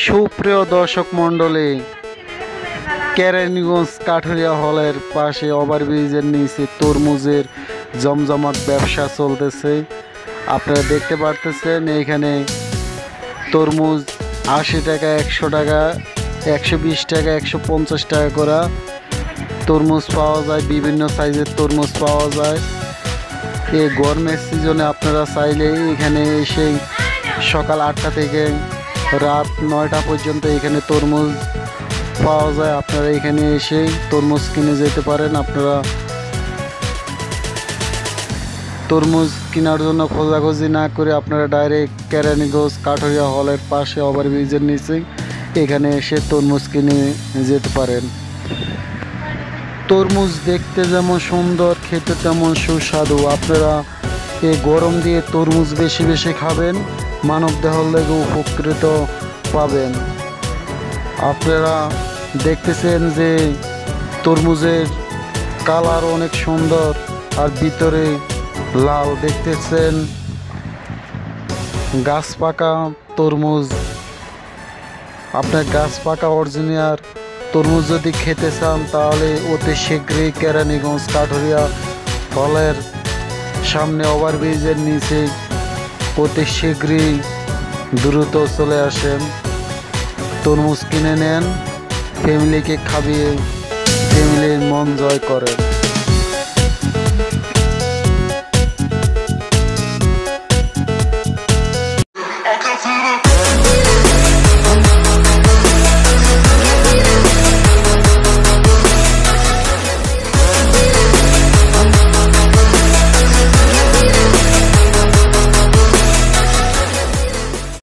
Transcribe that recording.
সুপ্রিয় দর্শক মণ্ডলী, কেরানীগঞ্জ কাঠুরিয়া হলের পাশে ওভারব্রিজের নিচে তরমুজের জমজমাট ব্যবসা চলতেছে। আপনারা দেখতে পারতেছেন এইখানে তরমুজ 80 টাকা, 100 টাকা, 120 টাকা, 150 টাকা করে তরমুজ পাওয়া যায়। বিভিন্ন সাইজের তরমুজ পাওয়া যায়। এই গরমের সিজনে আপনারা চাইলে এখানে এসে সকাল 8টা থেকে রাত 9টা পর্যন্ত এখানে তরমুজ পাওয়া যায়। আপনারা এখানে এসে তরমুজ কিনে যেতে পারেন। আপনারা তরমুজ কেনার জন্য খোঁজাখুঁজি না করে আপনারা ডাইরেক্ট কেরানীগঞ্জ কাঠুরিয়া হলের পাশে ওভারব্রিজের নিচে এখানে এসে তরমুজ কিনে যেতে পারেন। তরমুজ দেখতে যেমন সুন্দর, খেতে তেমন সুস্বাদু। আপনারা এই গরম দিয়ে তরমুজ বেশি বেশি খাবেন, মানব দেহের লেগে উপকৃত পাবেন। আপনারা দেখতেছেন যে তরমুজের কালার অনেক সুন্দর আর ভিতরে লাল। দেখতেছেন গাছ পাকা তরমুজ। আপনার গাছ পাকা অরিজিনাল তরমুজ যদি খেতে চান তাহলে অতি শীঘ্রই কেরানীগঞ্জ কাঠুরিয়া হলের সামনে ওভারব্রিজের নিচে অতি শীঘ্রই দ্রুত চলে আসেন, তরমুজ কিনে নেন, ফ্যামিলিকে খাইয়ে ফ্যামিলির মন জয় করেন।